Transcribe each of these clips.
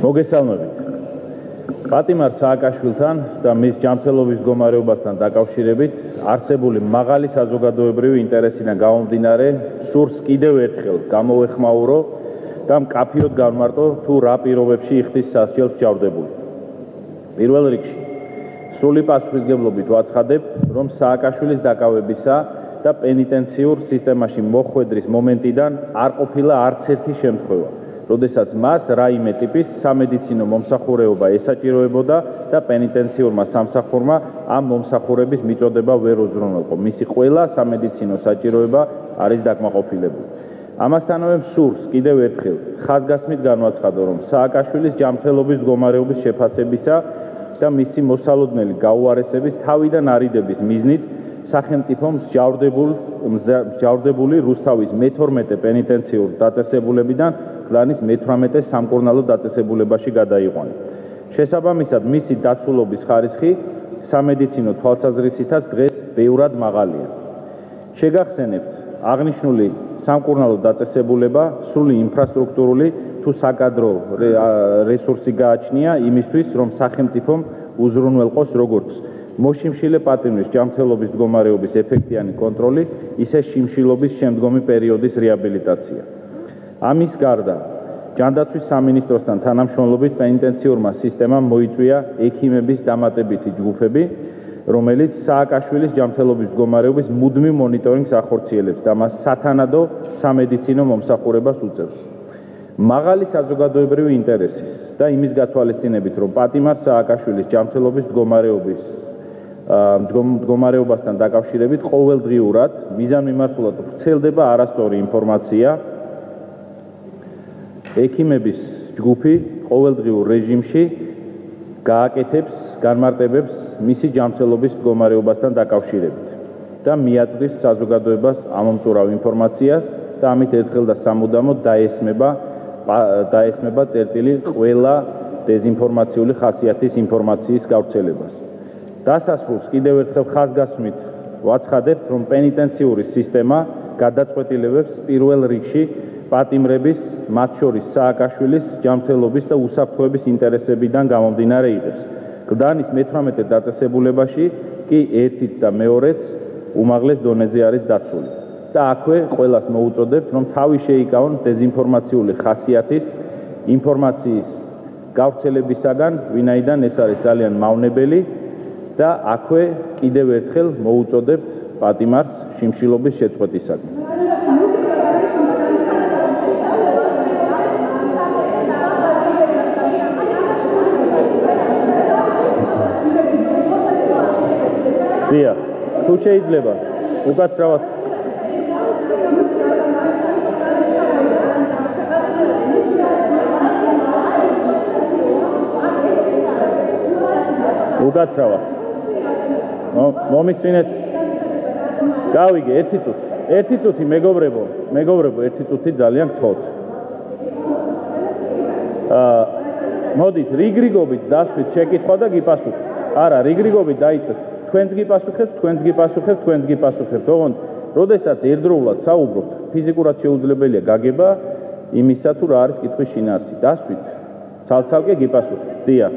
მოგესალმებით. პატიმარ სააკაშვილთან და მის ჯანმრთელობის მდგომარეობასთან დაკავშირებით არსებული მაღალი საზოგადოებრივი ინტერესიდან გამომდინარე, სურს კიდევ ერთხელ გამოვეხმაურო და მკაფიოდ გავმარტო თუ რა პირობებში იხდის სასჯელს ჯავდებული. პირველ რიგში, სრული პასუხისმგებლობით ვაცხადებ, რომ სააკაშვილის დაკავებისა და პენიტენციურ სისტემაში მოხვედრის მომენტიდან არ ყოფილა არც ერთი შემთხვევა, როდესაც მას რაიმე ტიპის სამედიცინო მომსახურება ესაჭიროებოდა და პენიტენციურმა სამსახურმა ამ მომსახურების მიწოდება ვერ უზრუნველყო. მისი ყველა სამედიცინო საჭიროება არის დაკმაყოფილებული. ამასთანავე სურს კიდევ ერთხელ ხაზგასმით განვაცხადო, რომ სააკაშვილის ჯანმრთელობის მდგომარეობის შეფასებისა და მისი მოსალოდნელი გაუარესების თავიდან არიდების მიზნით სახელმწიფომ მსჯავრდებული რუსთავის მე-12 პენიტენციურ დაწესებულებიდან კლანის მე-18 სამკურნალო დაწესებულებაში გადაიყვანა. შესაბამისად, მისი დაცულობის ხარისხი სამედიცინო თვალსაზრისითაც დღეს ბევრად მაღალია. შეგახსენებთ, აღნიშნული სამკურნალო დაწესებულება სრული ინფრასტრუქტურული თუ საკადრო რესურსი გააჩნია იმისთვის, რომ სახელმწიფომ უზრუნველყოს როგორც მოშიმშილე პატიმრის ჯანმრთელობის მდგომარეობის ეფექტიანი კონტროლი, ისე შიმშილობის შემდგომი პერიოდის რეაბილიტაცია. ამის გარდა, ჯანდაცვის სამინისტროსთან თანამშრომლობით პენიტენციურმა სისტემამ მოიწვია ექიმების დამატებითი ჯგუფები, რომელიც სააკაშვილის ჯანმრთელობის მდგომარეობის მუდმივ მონიტორინგს ახორციელებს და მას სათანადო სამედიცინო მომსახურებას უწევს. მაღალი საზოგადოებრივი ინტერესის და იმის გათვალისწინებით, რომ პატიმარ სააკაშვილის ჯანმრთელობის მდგომარეობასთან დაკავშირებით ყოველდღიურად მიზანმიმართულად ვრცელდება არასწორი ინფორმაცია, ექიმების ჯგუფი ყოველდღიურ რეჟიმში გააკეთებს განმარტებებს მისი ჯანმრთელობის მდგომარეობასთან დაკავშირებით და მიაწვდის საზოგადოებას ამომწურავ ინფორმაციას და ამით ერთხელ და სამუდამოდ დაესმება წერტილი ყველა დეზინფორმაციული ხასიათის ინფორმაციის გავრცელებას. დასასრულს კიდევ ერთხელ ხაზგასმით ვაცხადებთ, რომ პენიტენციური სისტემა გადაწყვეტილებებს პირველ რიგში პატიმრების, მათ შორის სააკაშვილის ჯანმრთელობის და უსაფრთხოების ინტერესებიდან გამომდინარე იღებს. კლდანის მე-18 დაწესებულებაში კი ერთიც და მეორეც უმაღლეს დონეზე არის დაცული. და აქვე ყველას მოუწოდებთ, რომ თავი შეიკავონ დეზინფორმაციული ხასიათის ინფორმაციის გავრცელებისაგან, ვინაიდან ეს არის ძალიან მავნებელი და აქვე კიდევ ერთხელ მოუწოდებთ პატიმარს შიმშილობის შეწყვეტისაგან. დიახ, თუ შეიძლება, უკაცრავად მომისმინეთ. გავიგე, ერთი წუთი მეგობრებო, ერთი წუთი ძალიან გთხოვთ. მოდით, რიგრიგობით დასვით შეკითხვა და გიპასუხეთ. არა, რიგრიგობით დაიწყეთ. თქვენც გიპასუხებთ, ოღონდ, როდესაც ერთდროულად საუბრობთ, ფიზიკურად შეუძლებელია გაგება იმისა, თუ რა არის კითხვის შინაარსი. დასვით, ცალ-ცალკე გიპასუხეთ. დიახ.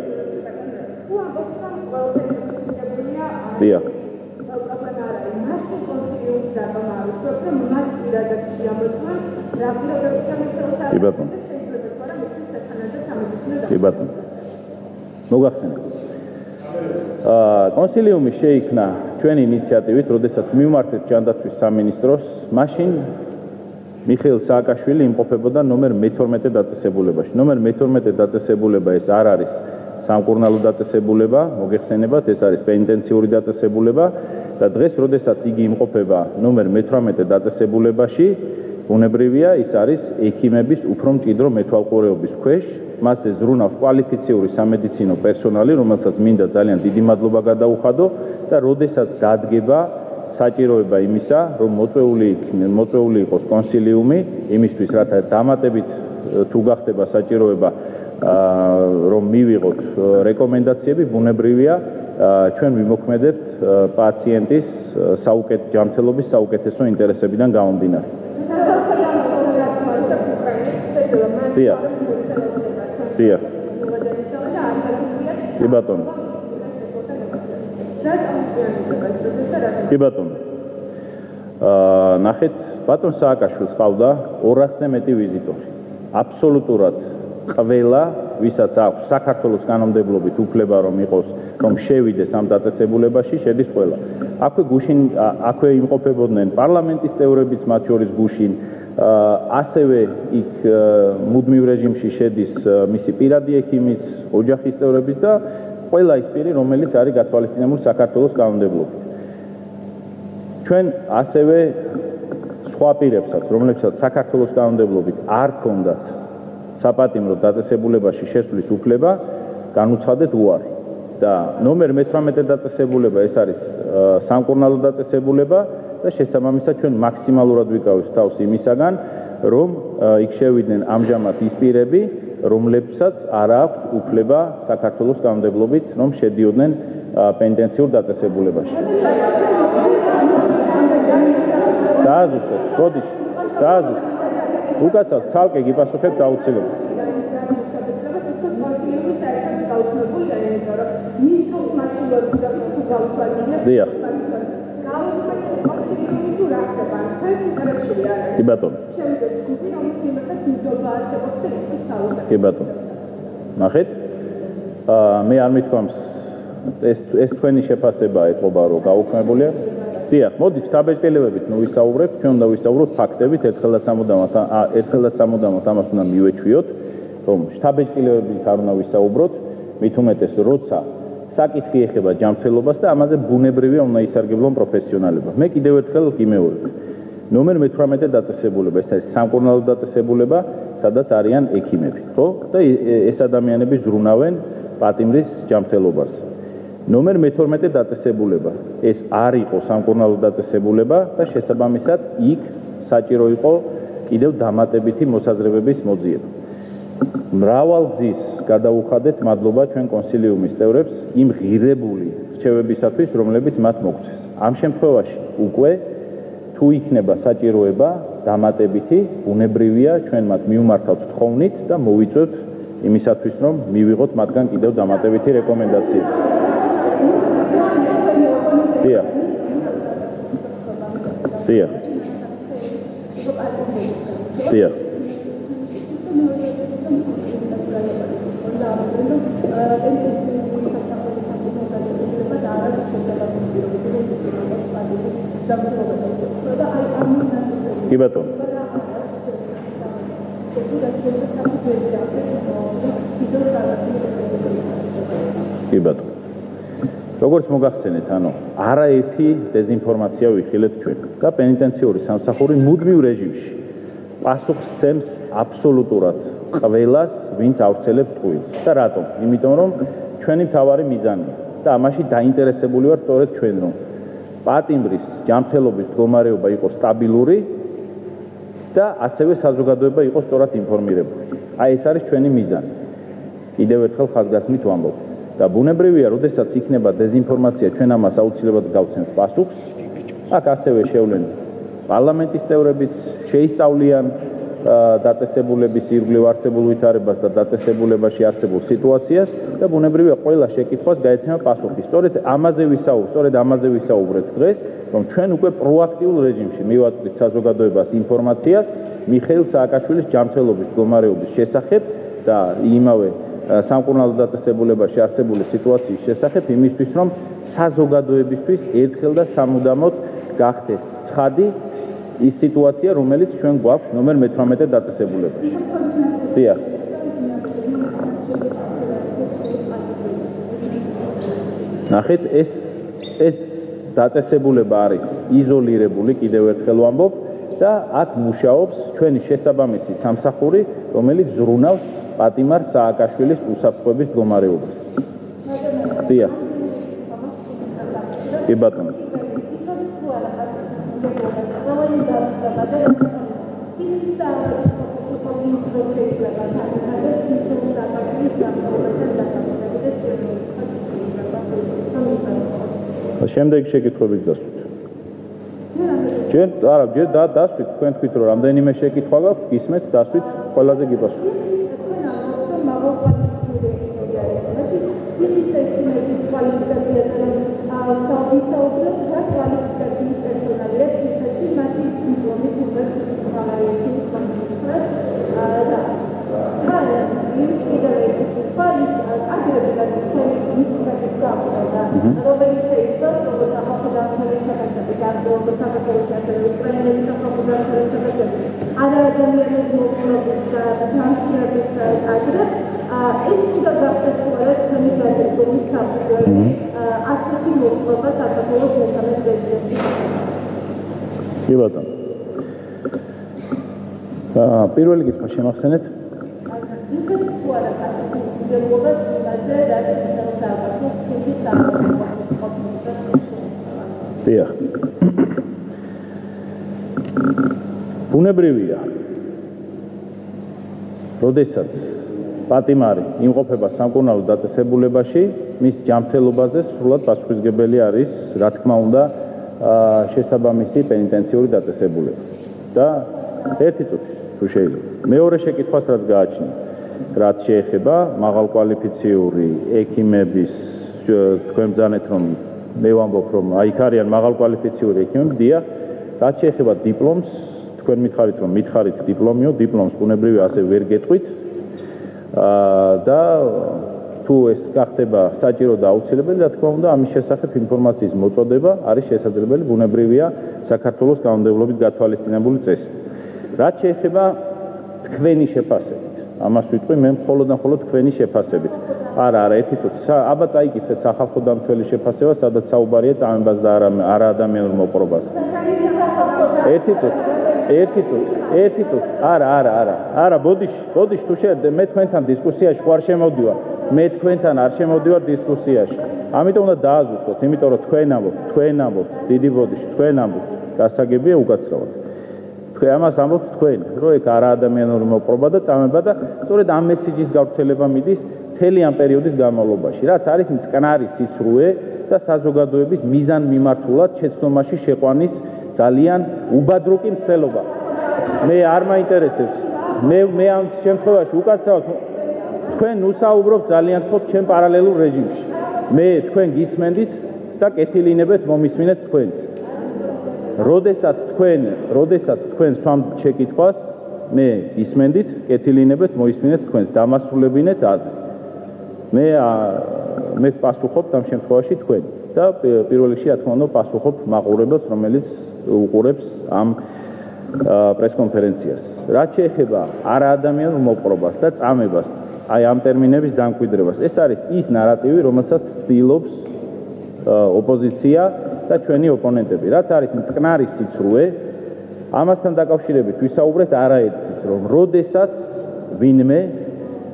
დიახ. მოგახსენებთ. კონსილიუმი შეიქმნა ჩვენი ინიციატივით, როდესაც მივმართეთ ჯანდაცვის სამინისტროს, მაშინ მიხეილ სააკაშვილი იმყოფებოდა ნომერ მე-12 დაწესებულებაში. ნომერ მე-12 დაწესებულება ეს არ არის სამკურნალო დაწესებულება, მოგეხსენებათ, ეს არის პენიტენციური დაწესებულება და დღეს, როდესაც იგი იმყოფება ნომერ მე-18 დაწესებულებაში, ბუნებრივია, ის არის ექიმების უფრო მჭიდრო მეთვალყურეობის ქვეშ, მასზე ზრუნავს კვალიფიციური სამედიცინო პერსონალი, რომელსაც მინდა ძალიან დიდი მადლობა გადაუხადო და როდესაც დადგება საჭიროება იმისა, რომ მოწვეული იყოს კონსილიუმი, იმისთვის, რათა დამატებით თუ გახდება საჭიროება რომ მივიღოთ რეკომენდაციები, ბუნებრივია, ჩვენ ვიმოქმედებთ პაციენტის ჯანმრთელობის საუკეთესო ინტერესებიდან გამომდინარე. დიახ. კი ბატონო. კი ბატონო. ნახეთ, ბატონ სააკაშვილს ყავდა 200-ზე მეტი ვიზიტორი. აბსოლუტურად ყველა, ვისაც აქვს საქართველოს კანონმდებლობით უფლება რომ იყოს, რომ შევიდეს ამ დაწესებულებაში, შედის ყველა. აქვე იმყოფებოდნენ პარლამენტის წევრებიც, მათ შორის გუშინ, ასევე იქ მუდმივ რეჟიმში შედის მისი პირადი ექიმიც, ოჯახის წევრებიც და ყველა ის პირი, რომელიც არის გათვალისწინებული საქართველოს კანონმდებლობით. ჩვენ ასევე სხვა პირებსაც, რომლებსაც საქართველოს კანონმდებლობით არ ჰქონდათ საპატიმრო დაწესებულებაში შესვლის უფლება, განუცხადეთ უარი. და ნომერ 18 დაწესებულება ეს არის სამკურნალო დაწესებულება და შესაბამისად ჩვენ მაქსიმალურად ვიკავებთ თავს იმისაგან, რომ იქ შევიდნენ ამჟამად ის პირები, რომლებსაც არ აქვთ უფლება საქართველოს კანონმდებლობით, რომ შედიოდნენ პენტენციურ დაწესებულებაში. დააზუსტეთ, გოდიშ, დააზუსტეთ. უკაცრავ ცალკე გიპასუხებთ აუცილებლად. დიახ. კი ბატონო. კი ბატონო. ნახეთ, მე არ მithქვამს ეს თქვენი შეფასება ეთყობა რომ გაუქმებულია. დიახ, მოდით შთაბეჭდილებებით ნუ ვისაუბრებთ, ჩვენ უნდა ვისაუბროთ ფაქტებით, ერთხელ და სამუდამოდ ამას უნდა მივეჩვიოთ, რომ შთაბეჭდილებებით არ უნდა ვისაუბროთ, მით უმეტეს როცა საკითხი ეხება ჯანმრთელობას და ამაზე ბუნებრივია უნდა ისარგებლონ პროფესიონალებმა. მე კიდევ ერთხელ გიმეორებ. ნომერ 18 დაწესებულება, ეს არის სამკურნალო დაწესებულება, სადაც არიან ექიმები, ხო? და ეს ადამიანები ზრუნავენ პატიმრის ჯანმრთელობას. ნომერ 12 დაწესებულება, ეს არ იყო სამკურნალო დაწესებულება და შესაბამისად იქ საჭირო იყო კიდევ დამატებითი მოსაზრებების მოძიება. მრავალგზის გადაუხადეთ მადლობა ჩვენ კონსილიუმის წევრებს იმ ღირებული რჩევებისათვის, რომლებიც მათ მოგწეს. ამ შემთხვევაში უკვე თუ იქნება საჭიროება დამატებითი, ბუნებრივია ჩვენ მათ მივმართავთ თხოვნით და მოვიწვევთ იმისათვის, რომ მივიღოთ მათგან კიდევ დამატებითი რეკომენდაციები. დიახ. დიახ. დიახ. კი ბატონო. კი ბატონო. როგორც მოგახსენეთ, არაერთი დეზინფორმაცია ვიხილეთ ჩვენ და პენიტენციური სამსახური მუდმივ რეჟიმში პასუხს სცემს აბსოლუტურად ყველას, ვინც ავრცელებს ტყუილს. და რატომ? იმიტომ რომ ჩვენი მთავარი მიზანია და ამაში დაინტერესებული ვართ სწორედ ჩვენ, რომ პატიმრის ჯანმრთელობის მდგომარეობა იყოს სტაბილური და ასევე საზოგადოება იყოს სწორად ინფორმირებული. აი ეს არის ჩვენი მიზანი. კიდევ ერთხელ ხაზგასმით ვამბობ. და ბუნებრივია, როდესაც იქნება დეზინფორმაცია, ჩვენ ამას აუცილებლად გავცემთ პასუხს. აქ ასევე შევლენ პარლამენტის წევრებიც, შეისწავლიან დაწესებულების ირგვლივ არსებულ ვითარებას და დაწესებულებაში არსებულ სიტუაციას და ბუნებრივია, ყველა შეკითხვას გაეცემა პასუხი. სწორედ ამაზე ვისაუბრეთ დღეს, რომ ჩვენ უკვე პროაქტიულ რეჟიმში მივაწვდით საზოგადოებას ინფორმაციას მიხეილ სააკაშვილის ჯანმრთელობის მდგომარეობის შესახებ და იმავე სამკურნალო დაწესებულებაში არსებული სიტუაციის შესახებ იმისთვის, რომ საზოგადოებისთვის ერთხელ და სამუდამოდ გახდეს ცხადი ის სიტუაცია, რომელიც ჩვენ გვაქვს ნომერ 18 დაწესებულებაში. დიახ. ნახეთ, ეს დაწესებულება არის იზოლირებული, კიდევ ერთხელ ვამბობ, და აქ მუშაობს ჩვენი შესაბამისი სამსახური, რომელიც ზრუნავს პატიმარ სააკაშვილის უსაფრთხოების მდგომარეობას. დიახ. კი ბატონო. შემდეგ შეკითხვებით დასვით. ჯერ დასვით, თქვენ თქვით, რომ რამდენიმე შეკითხვა გაქვთ, გისმენთ, დასვით, ყველაზე გიპასუხებთ. პირველი კითხვა შემახსენეთ? დიახ. ბუნებრივია. როდესაც პატიმარი იმყოფება სამკურნალო დაწესებულებაში, მის ჯანმრთელობაზე სრულად პასუხისმგებელი არის, რა თქმა უნდა, შესაბამისი პენიტენციური დაწესებულება. და ერთი წუთი თუ შეიძლება. მეორე შეკითხვას რაც გააჩნია, რაც შეეხება მაღალკვალიფიციური ექიმების, თქვენ ბრძანეთ რომ მე ვამბობ რომ აი იქ არიან მაღალკვალიფიციური ექიმები, დიახ, რაც შეეხება დიპლომს, თქვენ მითხარით რომ მითხარით დიპლომიო, დიპლომს ბუნებრივია ასე ვერ გეტყვით. და თუ ეს გახდება საჭირო და აუცილებელი, რა თქმა უნდა, ამის შესახებ ინფორმაციის მოწოდება არის შესაძლებელი, ბუნებრივია საქართველოს კანონმდებლობით გათვალისწინებული წესი. რაც შეეხება თქვენი შეფასებით, ამას ვიტყვი მე მხოლოდ თქვენი შეფასებით. არა, ერთი წუთი. აბა წაიკითხეთ სახალხო დამცველი შეფასება, სადაც საუბარია წამებას და არა ადამიანურ მოპყრობას. ერთი წუთი. არა, ბოდიში, თუ შეიძლება მე თქვენთან დისკუსიაში ხარ შემოვდივარ. მე თქვენთან არ შემოვდივარ დისკუსიაში. ამიტომ უნდა დააზუსტოთ, იმიტომ რომ თქვენ ამბობთ, დიდი ბოდიში, თქვენ ამბობთ, გასაგებია უკაცრავად. თქვენ ამას ამბობთ თქვენ, რომ ეგ არა ადამიანური მოპყრობა და წამება და სწორედ ამ მესიჯის გავრცელება მიდის მთელი ამ პერიოდის განმავლობაში, რაც არის მტკნარი სიცრუე და საზოგადოების მიზანმიმართულად შეცდომაში შეყვანის ძალიან უბადრუკი მცდელობა. მე არ მაინტერესებს. მე ამ შემთხვევაში უკაცრავად თქვენ უსაუბრობთ ძალიან თქო ჩემ პარალელურ რეჟიმში. მე თქვენ გისმენდით და კეთილინებეთ მომისმინეთ თქვენს. როდესაც თქვენ სვამთ შეკითხვას, მე გისმენდით, კეთილინებეთ, მოისმინეთ თქვენს, დამასრულებინეთ აზრი. მე პასუხობთ ამ შემთხვევაში თქვენ და პირველ რიგში რა თქმა უნდა პასუხობ მაყურებელს, რომელიც უყურებს ამ პრესკონფერენციას. რაც შეეხება არაადამიანურ მოპყრობას და წამებას, აი ამ ტერმინების დამკვიდრებას, ეს არის ის ნარატივი, რომელსაც ცდილობს ოპოზიცია და ჩვენი ოპონენტები, რაც არის მტკნარი სიცრუე, ამასთან დაკავშირებით ვისაუბრეთ არაერთის, რომ როდესაც ვინმე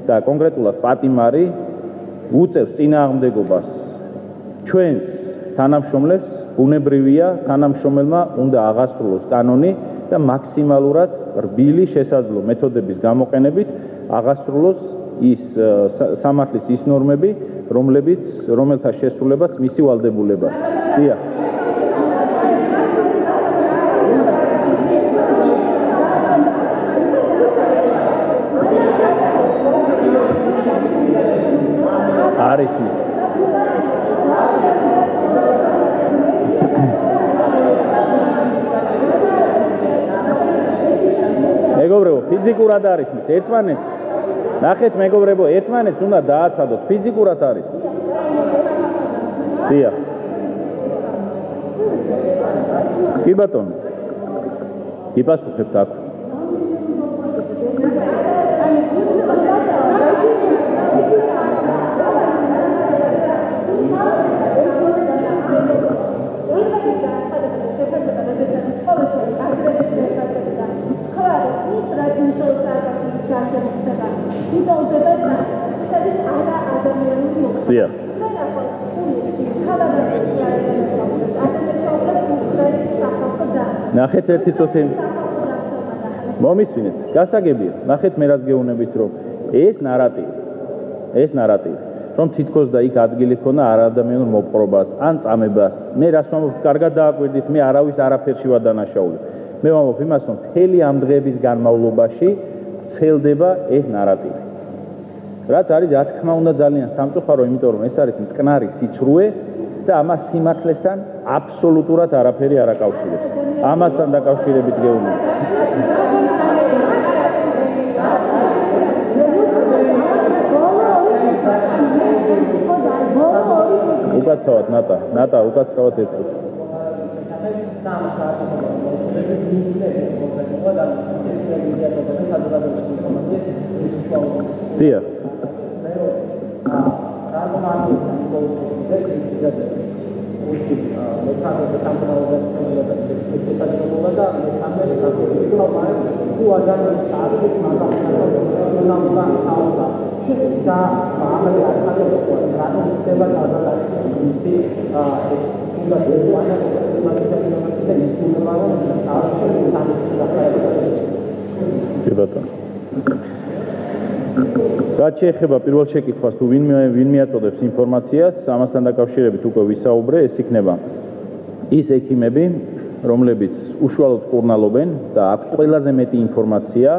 და კონკრეტულად პატიმარი უწევს წინააღმდეგობას ჩვენს თანამშრომლებს, ბუნებრივია თანამშრომელმა უნდა აღასრულოს კანონი და მაქსიმალურად რბილი შესაძლო მეთოდების გამოყენებით აღასრულოს ის სამართლის ის ნორმები, რომელთა შესრულებაც მისი ვალდებულება. დიახ. არის ის. მეგობრებო, ფიზიკურად არის ის ერთმანეთს. ნახეთ მეგობრებო, ერთმანეთს უნდა დააცადოთ, ფიზიკურად არის ის. დიახ. კი ბატონო. იპასუხებთ აქ. დიახ. ნახეთ ერთი წუთი. მომისმინეთ, გასაგებია. ნახეთ მე რაც გეუბნებით, რომ ეს ნარატივი, რომ თითქოს და იქ ადგილი ქონა არაადამიანურ მოპყრობას, ან წამებას. მე რას ვამბობ, კარგად დააკვირდით, მე არავის არაფერში ვარ დანაშაული. მე ვამბობ იმას, რომ მთელი ამ დღეების განმავლობაში ვრცელდება ეს ნარატივი. რაც არის რა თქმა უნდა ძალიან სამწუხარო, იმიტომ რომ ეს არის მტკნარი სიცრუე და ამას სიმართლესთან აბსოლუტურად არაფერი არ აკავშირებს. ამასთან დაკავშირებით გეუბნები. უკაცრავად ნატა უკაცრავად ერთად. დია რაც შეეხება პირველ შეკითხვას თუ ვინ მიაწოდებს ინფორმაციას, ამასთან დაკავშირებით უკვე ვისაუბრე, ეს იქნება ის ექიმები, რომლებიც უშუალოდ კურნალობენ და აქვს ყველაზე მეტი ინფორმაცია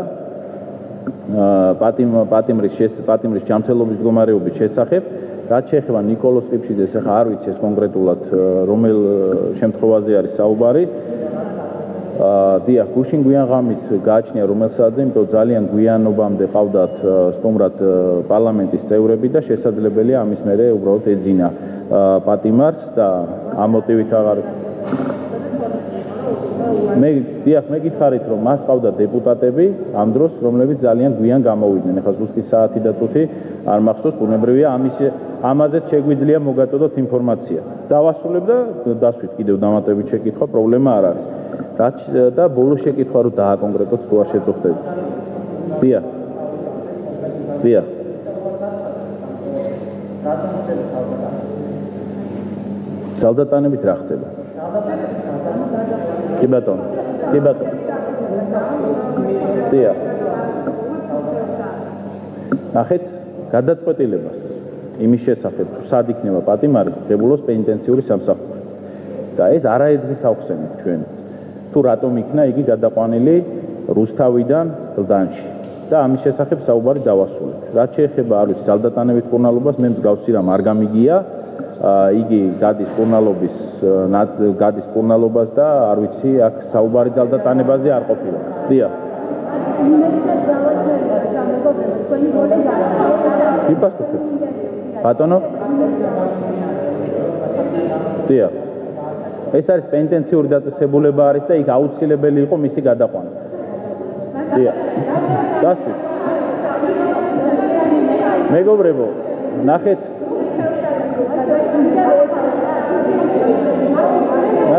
პატიმრის ჯანმრთელობის მდგომარეობის შესახებ. რაც შეეხება ნიკოლოზ ყიფშიძეს, ახლა არ ვიცი ეს კონკრეტულად რომელ შემთხვევაზე არის საუბარი. დიახ, გუშინ გვიან ღამით გააჩნია რომელსაც, იმიტომ ძალიან გვიანობამდე ყავდათ სტუმრად პარლამენტის წევრები და შესაძლებელია ამის მერე უბრალოდ ეძინა პატიმარს და ამ მოტივით აღარ მე გითხარით რომ მას ყავდა დეპუტატები ამ დროს რომლებიც ძალიან გვიან გამოვიდნენ. ახლა ზუსტი საათი და წუთი არ მახსოვს, ბუნებრივია ამაზეც შეგვიძლია მოგაწოდოთ ინფორმაცია. დავასრულებ და დასვით კიდევ დამატებით შეკითხვა, პრობლემა არ არის. და ბოლო შეკითხვა რო დააკონკრეტოთ თუ არ შეწუხდებით. დიახ. ძალდატანებით რა ხდება? კი ბატონო. დიახ. ნახეთ გადაწყვეტილებას იმის შესახებ, თუ სად იქნება პატიმარი, ღებულობს პენიტენციური სამსახური. და ეს არაედრის ახსენით ჩვენ. თუ რატომ იქნა იგი გადაყვანილი რუსთავიდან გლდანში და ამის შესახებ საუბარი დავასრულეთ. რაც შეეხება არის ძალდატანებით კურნალობას, მე მსგავსი რამ არ გამიგია. იგი გადის კურნალობას და არ ვიცი, აქ საუბარი ძალდატანებაზე არ ყოფილა. დიახ. იპასუხებ. ბატონო? დიახ. ეს არის პენიტენციური დაწესებულება არის და იქ აუცილებელი იყო მისი გადაყვანა. დიახ. დასვით. მეგობრებო, ნახეთ.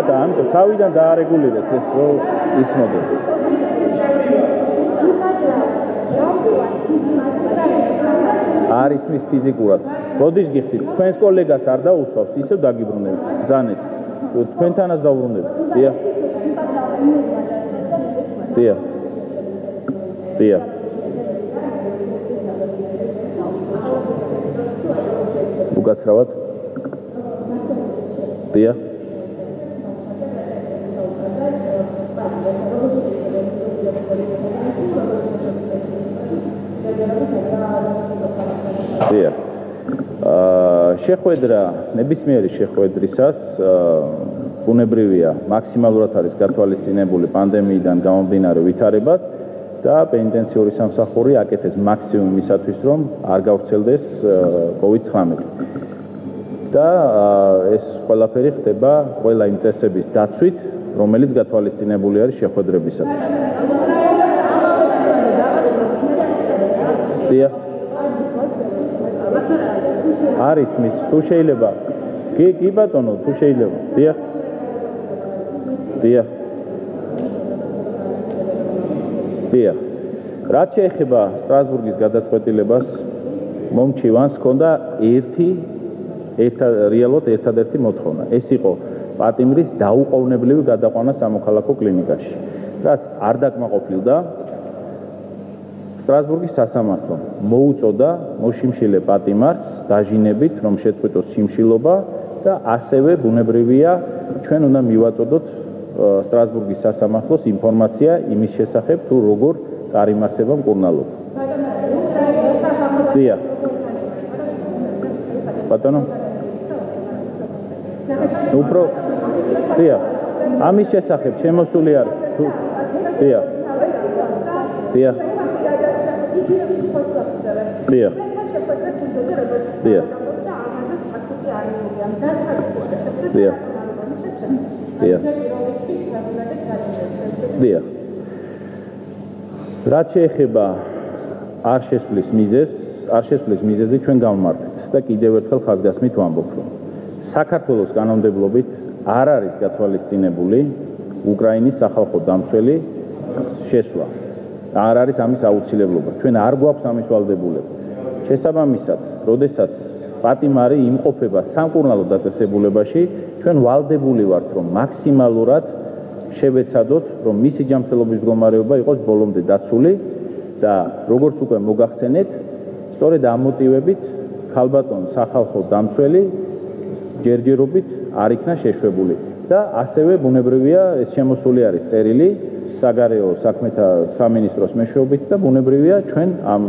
და ამიტომ თავიდან დაარეგულირეთ ეს რო ისმოდეს. არის მის ფიზიკურად. როდის გიხდით? თქვენს კოლეგას არ დაუსვავს, ისევ დაგიბრუნებით. ბრძანეთ. თქვენთანაც დავბრუნდებით. დიახ. უკაცრავად. დიახ. შეხვედრა ნებისმიერი შეხვედრისას ბუნებრივია მაქსიმალურად არის გათვალისწინებული პანდემიიდან გამომდინარე ვითარებაც და პენიტენციური სამსახური აკეთეს მაქსიმუმ იმისათვის რომ არ გავრცელდეს COVID-19 და ეს ყველაფერი ხდება ყველა იმ წესების დაცვით რომელიც გათვალისწინებული არის შეხვედრებისათვის. დიახ. არის მის თუ შეიძლება კი ბატონო თუ შეიძლება დიახ რაც შეეხება სტრასბურგის გადაწყვეტილებას მომჩივანს ჰქონდა ერთადერთი მოთხოვნა ეს იყო პატიმრის დაუყოვნებლივი გადაყვანა სამოქალაქო კლინიკაში რაც არ დაკმაყოფილდა სტრასბურგის სასამართლომ მოუწოდა მოშიმშილე პატიმარს დაჟინებით რომ შეწყვიტოს შიმშილობა და ასევე ბუნებრივია ჩვენ უნდა მივაწოდოთ სტრასბურგის სასამართლოს ინფორმაცია იმის შესახებ თუ როგორ წარიმართება მკურნალობა. დია. ბატონო. უფრო დია. ამის შესახებ შემოსული არის. დია. დია. დია. დია. დია. დია. დია. რაც შეეხება არ შესვლის მიზეზი ჩვენ გავმართეთ და კიდევ ერთხელ ხაზგასმით ვამბობ, რომ საქართველოს კანონმდებლობით არ არის გათვალისწინებული უკრაინის სახალხო დამცველი შესვლა. არ არის ამის აუცილებლობა. ჩვენ არ გვაქვს ამის ვალდებულება. შესაბამისად, როდესაც პატიმარი იმყოფება სამკურნალო დაწესებულებაში, ჩვენ ვალდებული ვართ, რომ მაქსიმალურად შევეცადოთ, რომ მისი ჯანმრთელობის მდგომარეობა იყოს ბოლომდე დაცული და როგორც უკვე მოგახსენეთ, სწორედ ამ მოტივებით ქალბატონ სახალხო დამცველი ჯერჯერობით არ იქნა შეშვებული და ასევე ბუნებრივია ეს შემოსული არის წერილი საგარეო საქმეთა სამინისტროს მეშვეობით და ბუნებრივია ჩვენ ამ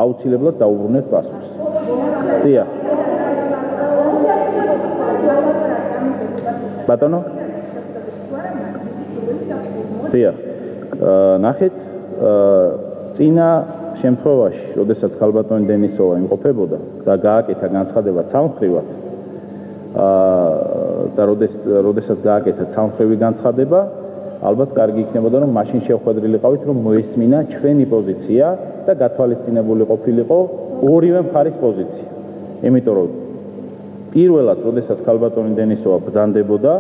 აუცილებლად დაუბრუნებთ პასუხს. დია. ბატონო? დია. ნახეთ, წინა შემთხვევაში, როდესაც ქალბატონი დენისოვა იმყოფებოდა და გააკეთა განცხადება ცალმხრივად და როდესაც გააკეთა ცალმხრივი განცხადება, ალბათ კარგი იქნებოდა, რომ მაშინ შევხვედრილიყავით, რომ მოესმინა ჩვენი პოზიცია და გათვალისწინებული ყოფილიყო ორივე მხარის პოზიცია. იმიტომ რომ პირველად, როდესაც ქალბატონი დენისოვა ბრძანდებოდა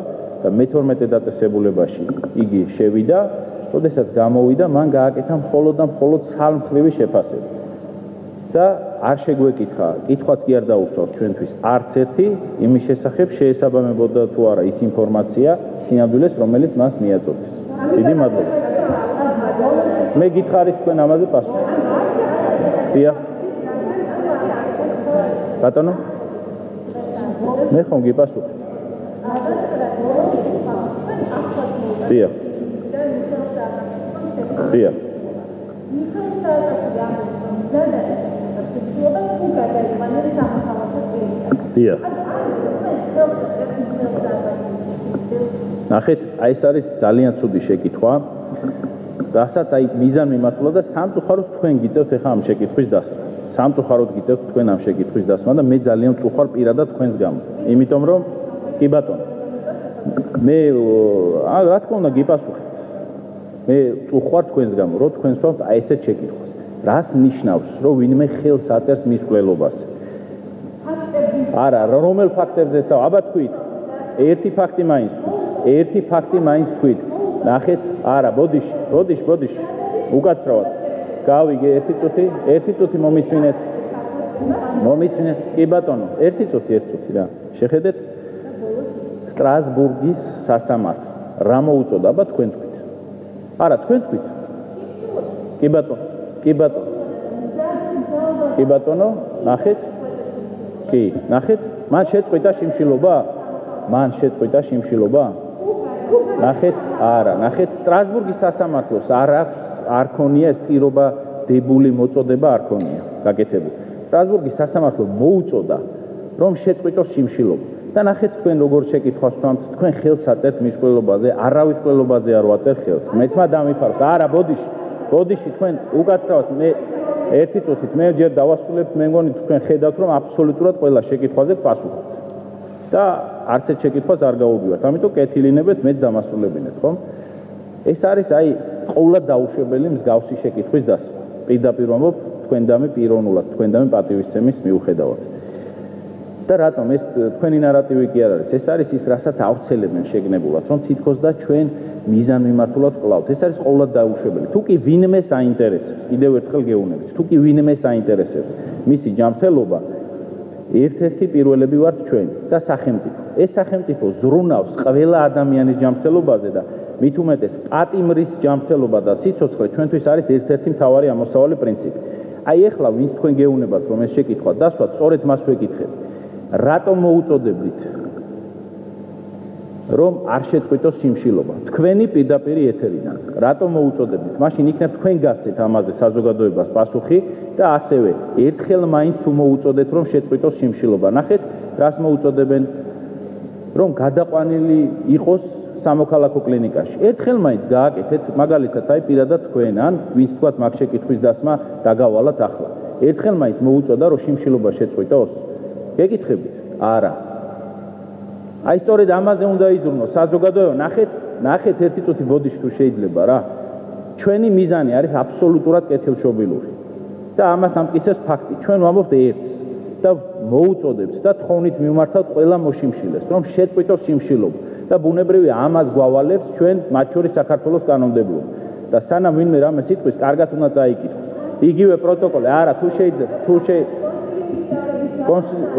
და მე-12 დაწესებულებაში იგი შევიდა, როდესაც გამოვიდა, მან გააკეთა მხოლოდ და მხოლოდ ცალმხრივი შეფასება. და არ შეგვეკითხა, კითხვაც კი არ დაუსვათ ჩვენთვის არც ერთი იმის შესახებ შეესაბამებოდა თუ არა ის ინფორმაცია, სინამდვილეს, რომელიც მას მიაწოდეს. დიდი მადლობა. მე გითხარით თქვენ ამაზე პასუხი. დია. ბატონო? მე ხომ გიპასუხე? დია. დია. დია. ნახეთ, აი ეს არის ძალიან ცუდი შეკითხვა. რასაც აი მიზან მიმართულა და სამწუხაროდ თქვენ გიწევთ ახლა ამ შეკითხვის დასმა. სამწუხაროდ გიწევთ თქვენ ამ შეკითხვის დასმა და მე ძალიან წუხარ პირადად თქვენს გამო. იმიტომ რომ კი ბატონო. მე რა თქმა უნდა გიპასუხებ. მე წუხარ თქვენს გამო, რომ თქვენ სვავთ აი ესეთ შეკითხვას. რას ნიშნავს, რომ ვინმე ხელს აწერს მის მკვლელობაზე? არა, რომელ ფაქტებზე საუბრობთ? აბა თქვით. ერთი ფაქტი მაინც თქვით. ნახეთ, არა, ბოდიში. უკაცრავად. გავიგე ერთი წუთი მომისმინეთ. კი ბატონო, ერთი წუთი რა. შეხედეთ სტრასბურგის სასამართლო. რა მოუწოდა, აბა თქვენ თქვით. არა, თქვენ თქვით. კი ბატონო, ნახეთ. კი, ნახეთ, მან შეწყვიტა შიმშილობა? ნახეთ, არა, ნახეთ, სტრასბურგის სასამართლოს არ ქონია ეს პირობა დებული მოწოდება არ ქონია გაკეთებული. სტრასბურგის სასამართლო მოუწოდა, რომ შეწყვიტოს შიმშილობა. და ნახეთ თქვენ როგორ შეკითხვას ვამთ, თქვენ ხელს აწერთ მის მკვლელობაზე, არავის მკვლელობაზე არ ვაწერ ხელს. მეთმა დამიფაროს. არა, ბოდიში, თქვენ უკაცრავად მე ერთი წუთით მე ჯერ დავასრულებ, მე მგონი თქვენ ხედავთ, რომ აბსოლუტურად ყველა შეკითხვაზე პასუხობთ. და არც ერთ შეკითხვას არ გაუგივართ. ამიტომ კეთილინებეთ მე დამასრულებინეთ, ხომ? ეს არის აი ყოველად დაუშვებელი მსგავსი შეკითხვის დასმა. პირდაპირ ვამბობ, თქვენდამე პიროვნულად, თქვენდამე პატივისცემის მიუხედავად. და რატომ ეს თქვენი ნარატივი კი არ არის? ეს არის ის, რასაც ავრცელებენ შეგნებულად, რომ თითქოს და ჩვენ მიზან მიმართულად ყლავთ. ეს არის ყოველად დაუშვებელი. თუ კი ვინმე საინტერესებს, კიდევ ერთხელ გეუბნებით, თუ კი ვინმე საინტერესებს მისი ჯანმრთელობა, ერთ-ერთი პირველები ვართ ჩვენ და სახელმწიფო. ეს სახელმწიფო ზრუნავს ყველა ადამიანის ჯანმრთელობაზე და მით უმეტეს პატიმრის ჯანმრთელობა და სიცოცხლე ჩვენთვის არის ერთ-ერთი მთავარი ამოსავალი პრინციპი. აი ეხლა ვინც თქვენ გეუბნებათ, რომ ეს შეკითხვა დასვათ, სწორედ მას ვეკითხეთ. რატომ მოუწოდებდით რომ არ შეწყვიტოს სიმშილობა. თქვენი პირდაპირი ეთერიდან. რატომ მოუწოდებთ? მაშინ იქნებ თქვენ გასცეთ ამაზე საზოგადოებას პასუხი და ასევე ერთხელ მაინც თუ მოუწოდეთ რომ შეწყვიტოს სიმშილობა. ნახეთ, რას მოუწოდებენ? რომ გადაყვანილი იყოს სამოქალაქო კლინიკაში. ერთხელ მაინც გააკეთეთ, მაგალითად, აი პირადად თქვენ ან ვინც თქვათ მაგ შეკითხვის დასმა დაგავალათ ახლა. ერთხელ მაინც მოუწოდა რომ სიმშილობა შეწყვიტოს? გეკითხებით? არა. აი სწორედ ამაზე უნდა იზრუნოს საზოგადოება. ნახეთ ერთი წუთი ბოდიში თუ შეიძლება რა. ჩვენი მიზანი არის აბსოლუტურად კეთილშობილური. და ამას ამტკიცებს ფაქტი. ჩვენ ვამბობთ ერთს და მოუწოდებთ და თხოვნით მიმართავთ ყველა მოშიმშილეს, რომ შეწყვიტოს სიმშილობა. და ბუნებრივია ამას გვავალებს ჩვენ მათ შორის საქართველოს კანონმდებლობა. და სანამ ვინმე რამეს იტყვის, კარგად უნდა წაიკითხოს. იგივე პროტოკოლი, არა, თუ შეიძლება,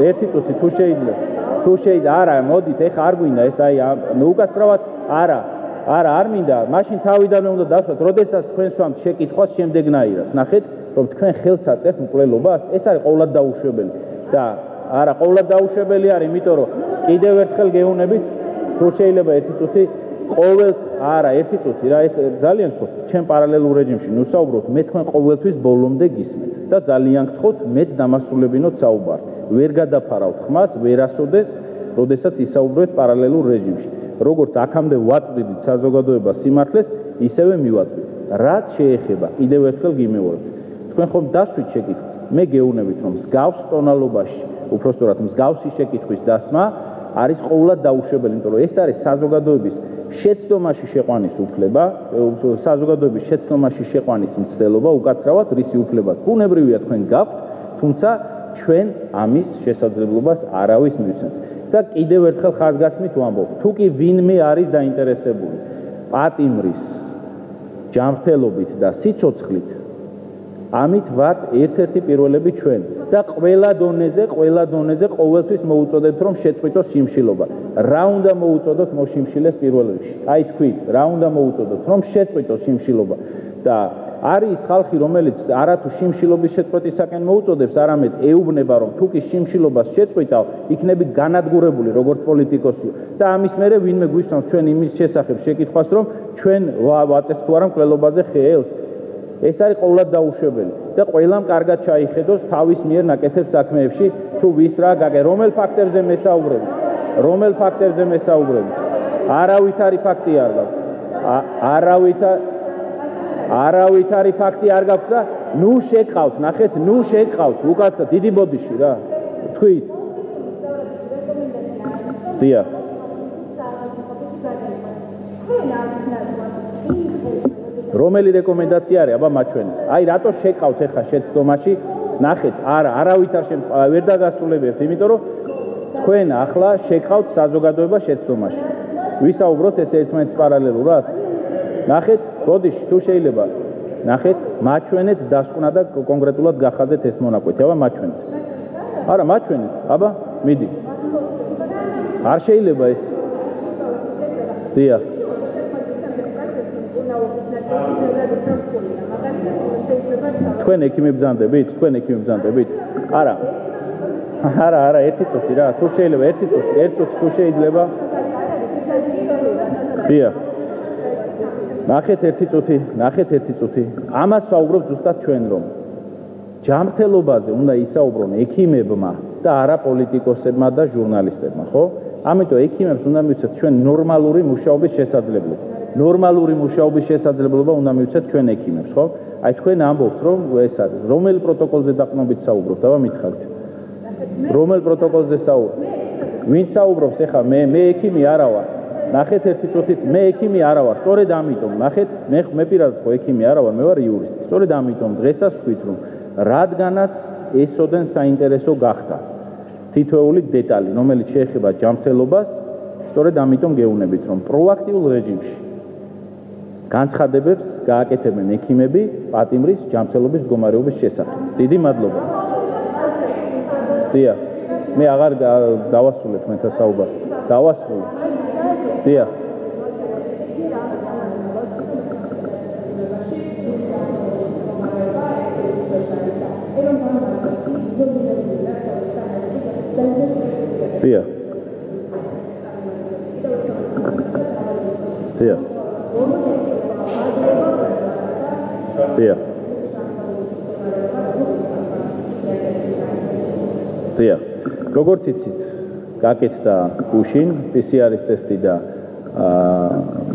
ერთი წუთი თუ შეიძლება, არა, მოდით, ეხა არ გვინდა ეს აი უკაცრავად, არ მინდა, მაშინ თავიდანვე უნდა დავსვათ, როდესაც თქვენ სვამთ შეკითხვას შემდეგნაირად. ნახეთ, რომ თქვენ ხელს აწევთ მკვლელობას, ეს არის ყოვლად დაუშვებელი. და არა, ყოვლად დაუშვებელი არის, იმიტომ რომ კიდევ ერთხელ გეუბნებით, თუ შეიძლება ერთი წუთი, ერთი წუთი რა, ეს ძალიან გთხოვთ, ჩვენ პარალელურ რეჟიმში ნუსაუბრობთ, მე თქვენ ყოველთვის ბოლომდე გისმენთ და ძალიან გთხოვთ, მეც დამასრულებინოთ საუბარი. ვერ გადაფარავთ ხმას, ვერასოდეს, როდესაც ისაუბრებთ პარალელურ რეჟიმში. როგორც აქამდე ვაწვდით საზოგადოებას სიმართლეს, ისევე მივაწვდით. რაც შეეხება, კიდევ ერთხელ გიმეორებ. თქვენ ხომ დასვით შეკითხვა. მე გეუბნებით, რომ მსგავს ტონალობაში, უпростоრად მსგავსი შეკითხვის დასმა არის ყოვლად დაუშვებელი, იმიტომ რომ ეს არის საზოგადოების შეცდომაში შეყვანის უფლება, საზოგადოების შეცდომაში შეყვანის მცდელობა, უკაცრავად რისი უფლება. ბუნებრივია თქვენ გაქვთ, თუმცა ჩვენ ამის შესაძლებლობას არავის მივცემთ. და კიდევ ერთხელ ხაზგასმით ვამბობ, თუ კი ვინმე არის დაინტერესებული პატიმრის ჯანმრთელობით და სიცოცხლით, ამით ვართ ერთ-ერთი პირველები ჩვენ და ყველა დონეზე ყოველთვის მოუწოდებთ რომ შეწყვიტოს სიმშილობა. რა უნდა მოუწოდოთ მოშიმშილეს პირველ რიგში? აი თქვით, რა უნდა მოუწოდოთ რომ შეწყვიტოს სიმშილობა და არის ხალხი, რომელიც არა თუ სიმშილობის შეწყვეტისაკენ მოუწოდებს, არამედ ეუბნება, რომ თუ კი სიმშილობას შეწყვიტავ, იქნები განადგურებული როგორც პოლიტიკოსი. და ამის მერე ვინმე გვისვამს ჩვენ იმის შესახებ შეკითხვას, რომ ჩვენ ვაწევთ თუ არა მკვლელობაზე ხელს. ეს არის ყოვლად დაუშვებელი და ყველამ კარგად ჩაიხედოს თავის მიერ ნაკეთებ საქმეებში, თუ ვის რა გაგე, რომელ ფაქტებზე მესაუბრებით. არავითარი ფაქტი არ გაქვს. არავითარი ფაქტი არ გაქვს და ნუ შეკყავთ, ნახეთ, უკაცრავ დიდი ბოდიში რა. თქვით. დიახ. რომელი რეკომენდაცია არის, აბა მაჩვენეთ. აი რატო შეკავთ ახლა შეცდომაში? ნახეთ, არავით არ ვერ დაგასრულებთ, იმიტომ რომ თქვენ ახლა შეკავთ საზოგადოებას შეცდომაში. ვისაუბროთ ეს ერთმანეთს პარალელურად? ნახეთ, ბოდიში თუ შეიძლება. ნახეთ, მაჩვენეთ დასკვნა და კონკრეტულად გახაზეთ ეს მონაკვეთი, აბა მაჩვენეთ. არა, მაჩვენეთ, აბა, მიდი. არ შეიძლება ეს. დიახ. თქვენ ექიმი ბრძანდებით? არა, ერთი წუთი რა, თუ შეიძლება ერთი წუთი თუ შეიძლება. დიახ. ნახეთ ერთი წუთი. ამას ვაუბრობ ზუსტად ჩვენ რომ ჯანმრთელობაზე უნდა ისაუბრონ ექიმებმა და არა პოლიტიკოსებმა და ჟურნალისტებმა, ხო? ამიტომ ექიმებს უნდა მივცეთ ჩვენ ნორმალური მუშაობის შესაძლებლობა. ნორმალური მუშაობის შესაძლებლობა უნდა მივცეთ ჩვენ ექიმებს, ხო? აი თქვენ ამბობთ რომ ეს არის რომელ პროტოკოლზე დაყრდნობით საუბრობთ, აბა მითხარით. რომელ პროტოკოლზე საუბრობთ? ვინ საუბრობს ახლა? მე ექიმი არა ვარ. ნახეთ ერთი წუთით, მე ექიმი არა ვარ. სწორედ ამიტომ, ნახეთ, მე პირადად ხო ექიმი არა ვარ, მე ვარ იურისტი. სწორედ ამიტომ დღესაც ვთქვით რომ რადგანაც ესოდენ საინტერესო გახდა თითოეული დეტალი, რომელიც შეეხება ჯანმრთელობას, სწორედ ამიტომ გეუბნებით რომ პროაქტიულ რეჟიმში განცხადებებს გააკეთებენ ექიმები პატიმრის ჯანმრთელობის მდგომარეობის შესახებ. დიდი მადლობა. დიახ. მე აღარ დავასრულებ მეთა საუბარი. დავასრულე. დიახ. დიახ. დიახ. დიახ. დიახ. როგორც იცით, გაკეთდა გუშინ PCR-ის ტესტი და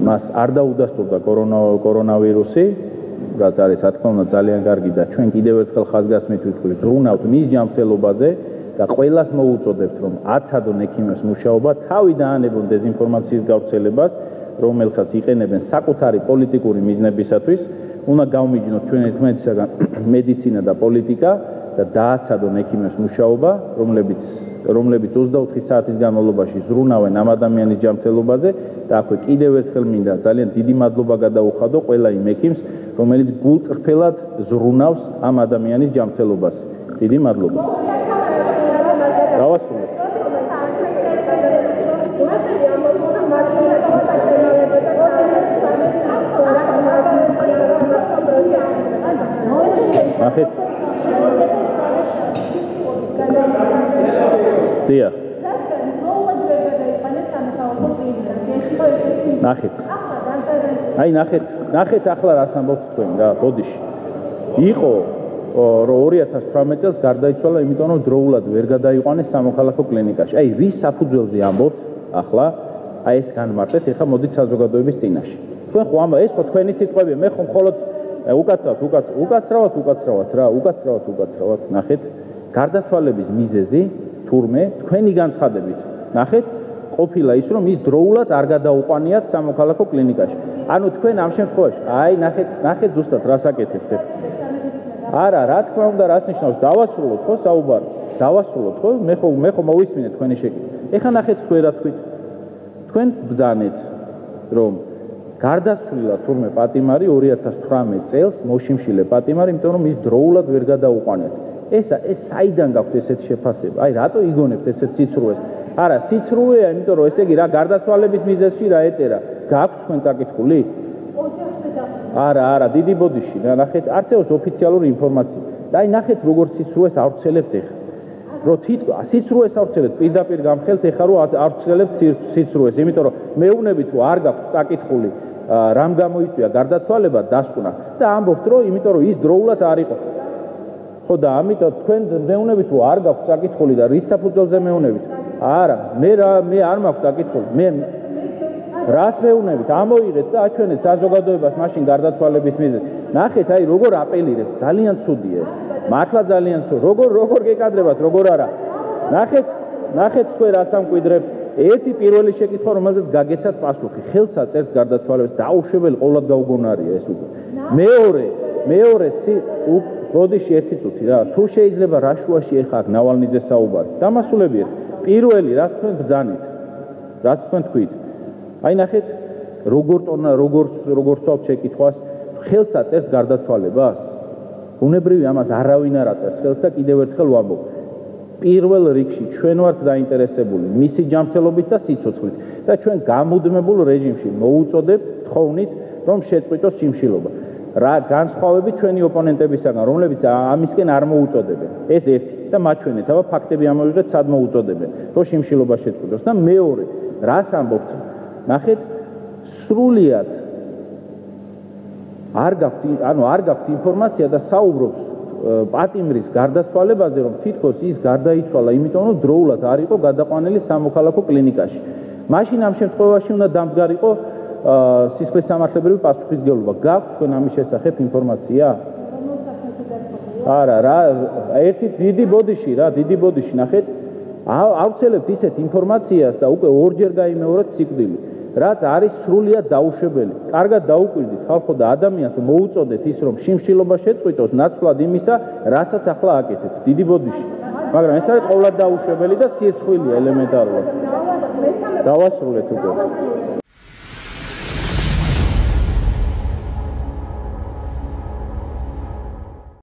მას არ დაუდასტურდა კორონავირუსი, რაც არის რა თქმა უნდა ძალიან კარგი და ჩვენ კიდევ ერთხელ ხაზგასმით ვიტყვით, ზრუნავთ მის ჯანმრთელობაზე და ყველას მოუწოდებთ, რომ აცადონ ექიმებს მუშაობა, თავი დაანებონ დეზინფორმაციის გავრცელებას, რომელსაც იყენებენ საკუთარი პოლიტიკური მიზნებისათვის, უნდა გავმიჯნოთ ჩვენ ერთმანეთისაგან მედიცინა და პოლიტიკა და დააცადონ ექიმებს მუშაობა, რომლებიც 24 საათის განმავლობაში ზრუნავენ ამ ადამიანის ჯანმრთელობაზე და აქვე კიდევ ერთხელ მინდა ძალიან დიდი მადლობა გადაუხადო ყველა იმ ექიმს, რომელიც გულწრფელად ზრუნავს ამ ადამიანის ჯანმრთელობას. დიდი მადლობა. დავასრულეთ. ნახეთ. დიახ. ნახეთ. აი ნახეთ ახლა რას ამბობთ თქვენ რა ბოდიში. იყო რომ 2018 წელს გარდაიცვალა, იმიტომ რომ დროულად ვერ გადაიყვანეს სამოქალაქო კლინიკაში. აი რის საფუძველზე ამბობთ ახლა? აი ეს განმარტეთ, ეხლა მოდით საზოგადოების წინაშე. თქვენ ხო ამბობთ, ეს ხო თქვენი სიტყვებია, მე ხო მხოლოდ უკაცრავად, ნახეთ. გარდაცვალების მიზეზი თურმე თქვენი განცხადებით. ნახეთ, ყოფილა ის რომ ის დროულად არ გადაუყვანიათ სამოქალაქო კლინიკაში. ანუ თქვენ ამ შემთხვევაში, აი ნახეთ ზუსტად რას აკეთებთ. არა, რა თქმა უნდა, რას ნიშნავს? დავასრულოთ ხო საუბარი? დავასრულოთ ხო? მე ხო მოვისმინე თქვენი შეკითხვა. ეხლა ნახეთ თქვენ რა თქვით. თქვენ ბრძანეთ რომ გარდაცვლილა თურმე პატიმარი 2018 წელს მოშიმშილე პატიმარი, იმიტომ რომ ის დროულად ვერ გადაუყვანიათ. ეს საიდან გაქვთ ესეთი შეფასება? აი რატო იგონებთ ესეთ სიცრუეს? არა, სიცრუეა, იმიტომ რომ ესე იგი რა გარდაცვალების მიზეზში რა ეწერა? გაქვთ თქვენ წაკითხული? არა, დიდი ბოდიში, ნახეთ, არცეოს ოფიციალური ინფორმაცია. და აი ნახეთ როგორ სიცრუეს ავრცელებთ ეხლა. რომ თითქოს სიცრუეს ავრცელებთ, პირდაპირ გამხელთ ეხლა რომ ავრცელებთ სიცრუეს, იმიტომ რომ მეუბნებით რომ არ გაქვთ წაკითხული, რამ გამოიწვია გარდაცვალება, დასკვნა და ამბობთ რომ იმიტომ რომ ის დროულად არ იყო. ხო და ამიტომ თქვენ მეუბნებით რომ არ გაქვთ წაკითხული და რის საფუძველზე მეუბნებით? არა, მე არ მაქვს წაკითხული. მე რას მეუბნებით? ამოიღეთ და აჩვენეთ საზოგადოებას მაშინ გარდაცვალების მიზეზს. ნახეთ, აი როგორ აპელირებთ, ძალიან ცუდია ეს. მართლა ძალიან ცუდ. როგორ გეკადრებათ, როგორ არა. ნახეთ თქვენ რას ამკვიდრებთ. ერთი პირველი შეკითხვა, რომელზეც გაგეცათ პასუხი. ხელს აწერთ გარდაცვალებას, დაუშვებელი ყოვლად გაუგონარია ეს უკვე. მეორე ბოდიში ერთი წუთი რა. თუ შეიძლება რა შუაში ეხა აქ ნავალნიზე საუბარი. დამასულებიეთ. პირველი რაც თქვენ ბრძანით. რაც თქვენ თქვით. აი ნახეთ როგორ სწავთ შეკითხვას, ხელს აწერთ გარდაცვალებას. უნებრივი ამას არავინ არ აწერს ხელს და კიდევ ერთხელ ვამბობ. პირველ რიგში ჩვენ ვართ დაინტერესებული მისი ჯანმრთელობით და სიცოცხლით და ჩვენ გამუდმებულ რეჟიმში მოუწოდებთ თხოვნით, რომ შეწყვიტოს სიმშილობა. რა განსხვავებით ჩვენი ოპონენტებისგან, რომლებიც ამისკენ არ მოუწოდებენ. ეს ერთი და მაჩვენეთ, აბა ფაქტები ამოვიღეთ, სად მოუწოდებენ, რომ სიმშილობა შეწყვიტოს და მეორე, რას ამბობთ? ნახეთ, სრულიად არ გაქვთ ინფორმაცია და საუბრობთ პატიმრის გარდაცვალებაზე, რომ თითქოს ის გარდაიცვალა, იმიტომ რომ დროულად არ იყო გადაყვანილი სამოქალაქო კლინიკაში. მაშინ ამ შემთხვევაში უნდა დამდგარიყო სისხლის სამართლებრივი პასუხისმგებლობა. გაქვთ თქვენ ამის შესახებ ინფორმაცია? არა, რა, ერთი დიდი ბოდიში, ნახეთ, ავრცელებთ ისეთ ინფორმაციას და უკვე ორჯერ გაიმეორეთ სიკვდილი. რაც არის სრულიად დაუშვებელი. კარგად დაუკვირდით ხალხო და ადამიანს მოუწოდეთ ის რომ შიმშილობა შეწყვიტოს ნაცვლად იმისა, რასაც ახლა აკეთებთ. დიდი ბოდიში. მაგრამ ეს არის ყოვლად დაუშვებელი და სირცხვილია ელემენტარულად. დავასრულეთ უკვე.